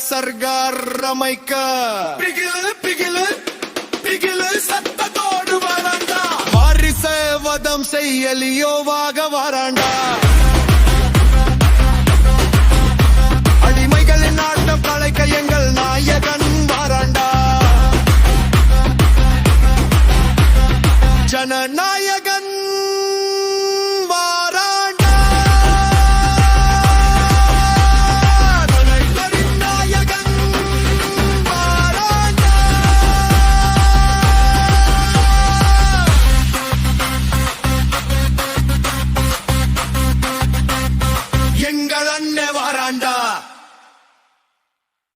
சர்கார் அமைக்க பிகிலு பிகிலு பிகிலு சத்தத்தோடு வராண்டா வாரிச வதம் செய்யலியோவாக வராண்டா